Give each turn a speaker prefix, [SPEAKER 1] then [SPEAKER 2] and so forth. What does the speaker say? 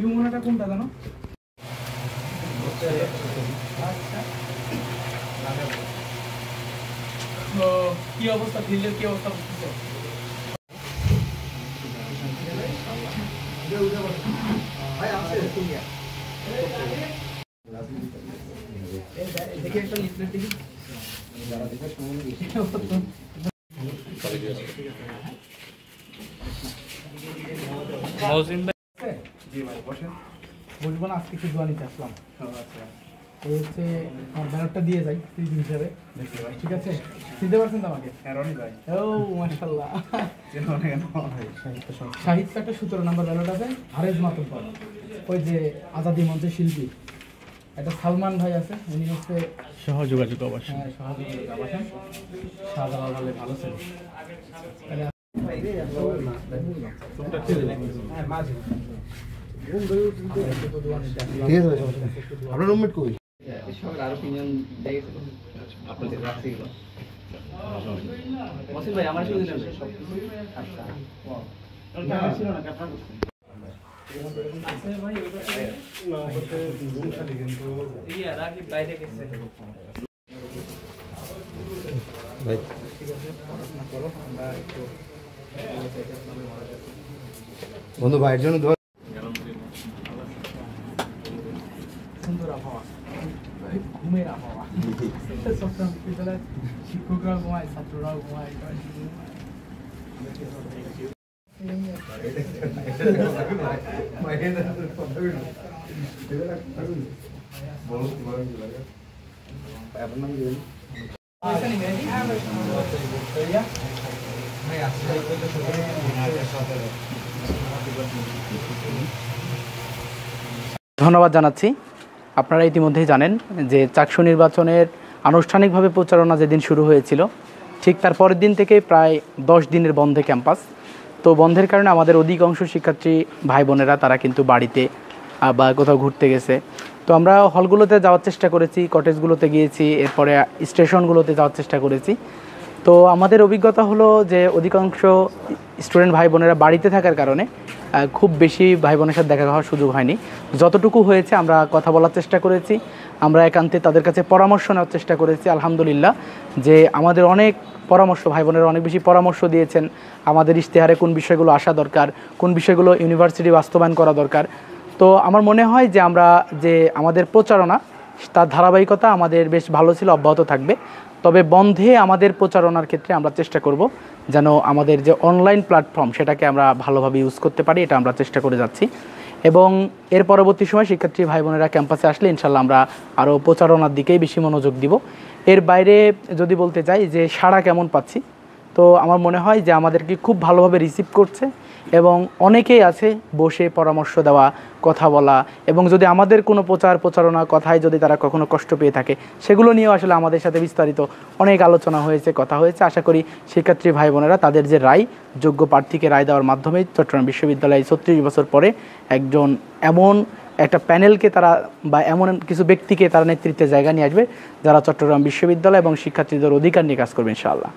[SPEAKER 1] ইউমোনাটা কোনটা জানো? কি অবস্থা, ফিল্ডের কি অবস্থা বুঝতেছো? দেখি একটা লিফলেট দেখি। বুঝবো না, আজকে কিছু দোয়া নিতে আসলাম। এই হচ্ছে আমার ব্যানারটা দিয়ে যাই প্রীতি হিসাবে, ঠিক আছে? চিনতে পারছেন তো আমাকে? ও মাশাআল্লাহ, সাহিত্য একটা 17 নম্বর ব্যালট আছে, হারেজ মাতুম পাল, ওই যে আজাদি মঞ্চের শিল্পী। একটা সালমান ভাই আছে, উনি হচ্ছে সহযোগাযোগ আবাসন। হ্যাঁ, সহযোগাযোগ আবাসন, শাহজালাল হলে ভালো ছিল।
[SPEAKER 2] আপনার রুমমেট কই?
[SPEAKER 3] আরো তিনজন দেখেছিল আপনাদের রাখছি মসিন ভাই আমার সাথে দিলেন আচ্ছা ছিল না ক্যাপটা করছেন আছে ভাই ওটা না ওটা রুম খালি কিন্তু ইয়া রাখি বাইরে গেছে ভাই ঠিক আছে পড়াশোনা করো আমরা একটু
[SPEAKER 2] বন্ধু ভাইয়ের জন্য দোয়া।
[SPEAKER 1] সুন্দর আবহাওয়া, ঘুমের আবহাওয়া, শিক্ষকরাও ঘুমায়, ছাত্ররাও ঘুমায়। ধন্যবাদ জানাচ্ছি। আপনারা ইতিমধ্যেই জানেন যে চাকসু নির্বাচনের আনুষ্ঠানিকভাবে প্রচারণা যেদিন শুরু হয়েছিল, ঠিক তার পরের দিন থেকে প্রায় 10 দিনের বন্ধে ক্যাম্পাস। তো বন্ধের কারণে আমাদের অধিকাংশ শিক্ষার্থী ভাই বোনেরা তারা কিন্তু বাড়িতে বা কোথাও ঘুরতে গেছে। তো আমরা হলগুলোতে যাওয়ার চেষ্টা করেছি, কটেজগুলোতে গিয়েছি, এরপরে স্টেশনগুলোতে যাওয়ার চেষ্টা করেছি। তো আমাদের অভিজ্ঞতা হলো যে অধিকাংশ স্টুডেন্ট ভাই বোনেরা বাড়িতে থাকার কারণে খুব বেশি ভাই বোনের সাথে দেখা হওয়ার সুযোগ হয়নি। যতটুকু হয়েছে আমরা কথা বলার চেষ্টা করেছি, আমরা একান্তে তাদের কাছে পরামর্শ নেওয়ার চেষ্টা করেছি। আলহামদুলিল্লাহ যে আমাদের অনেক পরামর্শ, ভাই বোনেরা অনেক বেশি পরামর্শ দিয়েছেন আমাদের ইশতেহারে কোন বিষয়গুলো আসা দরকার, কোন বিষয়গুলো ইউনিভার্সিটি বাস্তবায়ন করা দরকার। তো আমার মনে হয় যে আমরা যে আমাদের প্রচারণা তার ধারাবাহিকতা আমাদের বেশ ভালো ছিল, অব্যাহত থাকবে। তবে বন্ধে আমাদের প্রচারণার ক্ষেত্রে আমরা চেষ্টা করব যেন আমাদের যে অনলাইন প্ল্যাটফর্ম সেটাকে আমরা ভালোভাবে ইউজ করতে পারি, এটা আমরা চেষ্টা করে যাচ্ছি। এবং এর পরবর্তী সময় শিক্ষার্থী ভাই বোনেরা ক্যাম্পাসে আসলে ইনশাল্লাহ আমরা আরও প্রচারণার দিকেই বেশি মনোযোগ দিব। এর বাইরে যদি বলতে চাই যে সাড়া কেমন পাচ্ছি, তো আমার মনে হয় যে আমাদেরকে খুব ভালোভাবে রিসিভ করছে এবং অনেকেই আছে বসে পরামর্শ দেওয়া, কথা বলা, এবং যদি আমাদের কোনো প্রচারণা কথায় যদি তারা কখনো কষ্ট পেয়ে থাকে সেগুলো নিয়েও আসলে আমাদের সাথে বিস্তারিত অনেক আলোচনা হয়েছে, কথা হয়েছে। আশা করি শিক্ষার্থী ভাই বোনেরা তাদের যে রায়, যোগ্য প্রার্থীকে রায় দেওয়ার মাধ্যমে চট্টগ্রাম বিশ্ববিদ্যালয়ে 36 বছর পরে একজন এমন একটা প্যানেলকে তারা বা এমন কিছু ব্যক্তিকে তারা নেতৃত্বের জায়গা নিয়ে আসবে যারা চট্টগ্রাম বিশ্ববিদ্যালয় এবং শিক্ষার্থীদের অধিকার নিয়ে কাজ করবে ইনশাআল্লাহ।